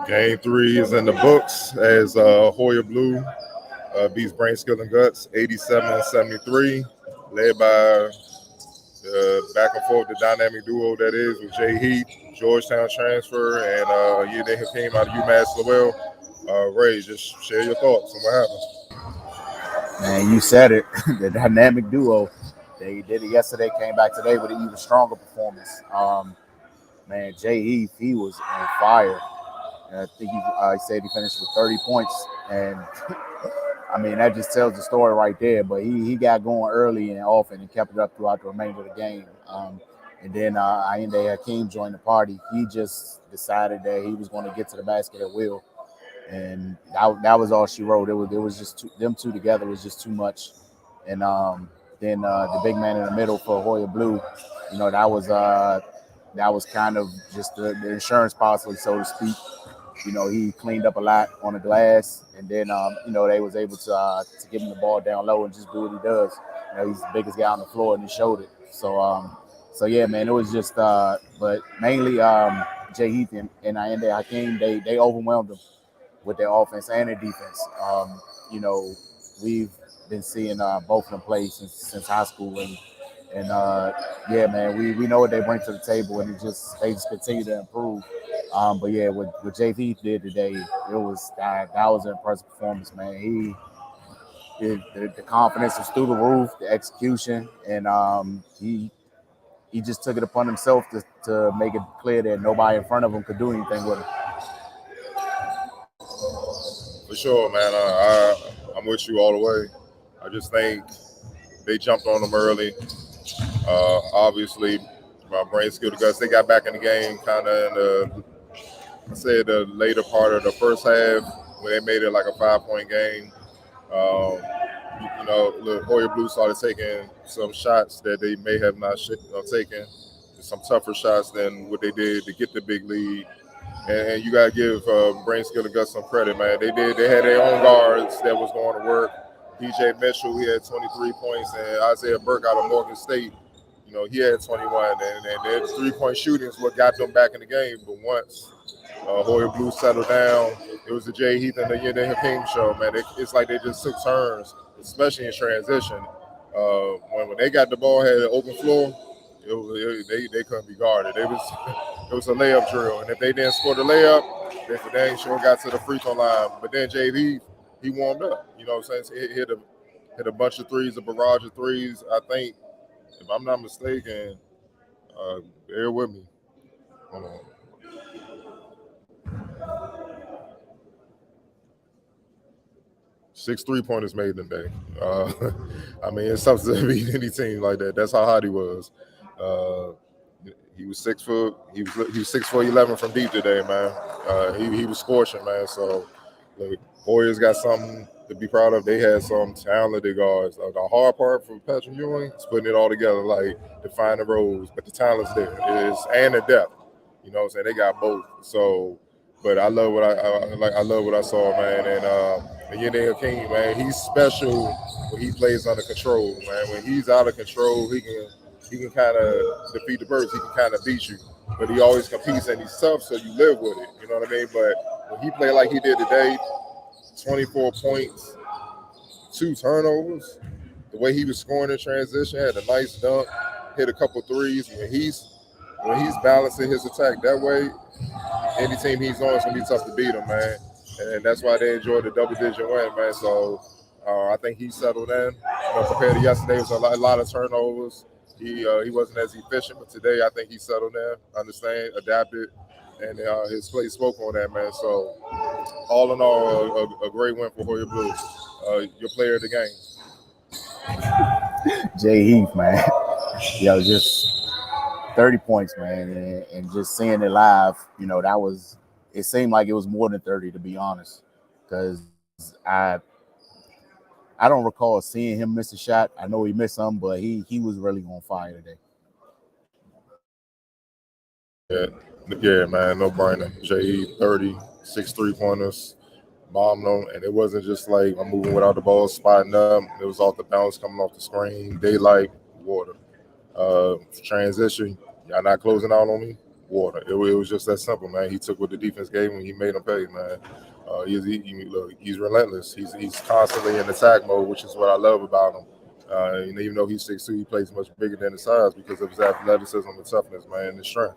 Game 3 is in the books as Hoya Blue beats Brain Skill and Guts 87-73, led by back and forth the dynamic duo that is with Jay Heath, Georgetown transfer, and Yedin Hakeem out of UMass Lowell. Ray, just share your thoughts on what happened. Man, you said it. The dynamic duo. They did it yesterday. Came back today with an even stronger performance. Man, Jay Heath, he was on fire. And I think he said he finished with 30 points, and I mean, that just tells the story right there. But he got going early and often and kept it up throughout the remainder of the game. And then Ayinde Hakeem joined the party. He just decided that he was going to get to the basket at will. And that was all she wrote. It was just them two together was just too much. And then the big man in the middle for Hoya Blue, that was kind of just the insurance policy, so to speak. He cleaned up a lot on the glass, and then they was able to give him the ball down low and just do what he does. He's the biggest guy on the floor, and he showed it. So yeah, man, it was just but mainly Jay Heath and Ayinde Hakeem, they overwhelmed them with their offense and their defense. We've been seeing both of them play since high school, and yeah, man, we know what they bring to the table, and they just continue to improve. But yeah, what JV did today, that was an impressive performance, man. The confidence was through the roof, the execution, and he just took it upon himself to make it clear that nobody in front of him could do anything with him. For sure, man. I'm with you all the way. I just think they jumped on them early. Obviously, my Brain Skill to Guts, they got back in the game kind of the later part of the first half when they made it like a 5-point game. Look, Hoya Blue started taking some shots that they may have not taken, some tougher shots than what they did to get the big lead. And you got to give Brain Skill and Guts some credit, man. They had their own guards that was going to work. DJ Mitchell, he had 23 points, and Isaiah Burke out of Morgan State, he had 21. And their 3-point shooting is what got them back in the game. But once Hoya Blue settled down, it was the Jay Heath and the Yedin Hakeem show, man. It's like they just took turns, especially in transition. When they got the ball, had an open floor, they couldn't be guarded. It was a layup drill, and if they didn't score the layup, they for dang sure got to the free throw line. But then JV, he warmed up. You know what I'm saying? So hit a bunch of threes, a barrage of threes. I think, if I'm not mistaken, bear with me. Hold on. 6 3-pointers made today. I mean, it's tough to beat any team like that. That's how hot he was. He was 6 foot. He was 6'11" from deep today, man. He was scorching, man. So, look, Warriors got something to be proud of. They had some talented guards. The hard part for Patrick Ewing is putting it all together, like define the roles, but the talent's there. And the depth. You know what I'm saying? They got both. So, but I love what I love what I saw, man. And Yedin Hakeem, man, he's special when he plays under control, man. When he's out of control, he can kind of defeat the birds. He can kind of beat you, but he always competes and he's tough, so you live with it. You know what I mean? But when he played like he did today, 24 points, 2 turnovers, the way he was scoring in transition, had a nice dunk, hit a couple threes. When he's balancing his attack that way, any team he's on is gonna be tough to beat him, man. And that's why they enjoyed the double-digit win, man. So I think he settled in. Compared to yesterday, it was a lot of turnovers. He wasn't as efficient, but today I think he settled in, understand, adapted, and his play spoke on that, man. So all in all, a great win for Hoya Blue. Your player of the game. Jay Heath, man. Just 30 points, man, and just seeing it live, it seemed like it was more than 30, to be honest, because I don't recall seeing him miss a shot. I know he missed some, but he was really on fire today. Yeah, man, no brainer. Jay 30, 6 3-pointers, bombed them, and it wasn't just like I'm moving without the ball, spotting up. It was off the bounce, coming off the screen, daylight, water. Transition, y'all not closing out on me. water. It was just that simple, man. He took what the defense gave him. He made him pay, man. Look, he's relentless. He's constantly in attack mode, which is what I love about him. And even though he's 6'2", he plays much bigger than his size because of his athleticism and toughness, man, and his strength.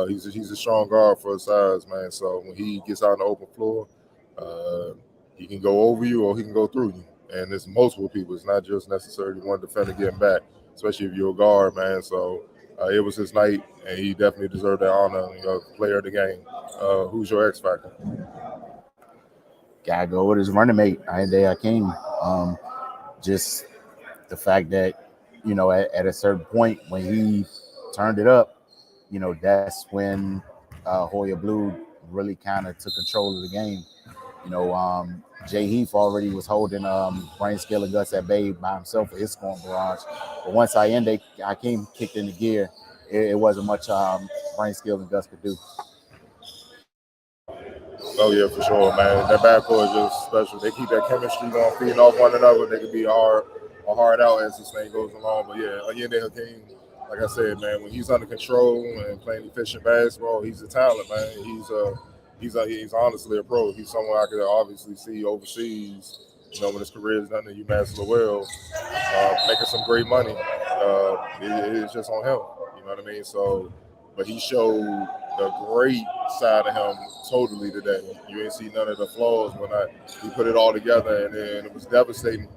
He's a strong guard for his size, man. So when he gets out on the open floor, uh, he can go over you or he can go through you. And it's multiple people. It's not just necessarily one defender getting back, especially if you're a guard, man. So it was his night, and he definitely deserved that honor, player of the game. Who's your X factor? Gotta go with his running mate, Hyde Hakeem. Just the fact that, at a certain point when he turned it up, that's when Hoya Blue really kind of took control of the game. Jay Heath already was holding Brain Skill and Gus at bay by himself for his scoring barrage. But once Hakeem kicked into gear, it wasn't much Brain Skill and Gus could do. Oh yeah, for sure, man. That backcourt is just special. They keep that chemistry going, feeding off one another. They could be a hard out as this thing goes along. But yeah, Oyende Hakeem, like I said, man, when he's under control and playing efficient basketball, he's a talent, man. He's honestly a pro. He's someone I could obviously see overseas. When his career is done at UMass Lowell, making some great money. It's just on him. You know what I mean? So, but he showed the great side of him totally today. You ain't see none of the flaws when he put it all together, and then it was devastating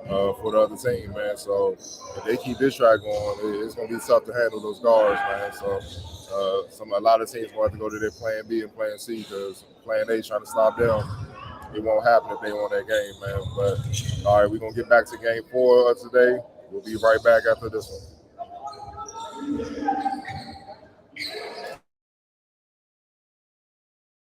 for the other team, man. So if they keep this track going, it's gonna be tough to handle those guards, man. So a lot of teams will have to go to their plan B and plan C because plan A trying to stop them. It won't happen if they won that game, man. But all right, we're gonna get back to game 4 of today. We'll be right back after this one.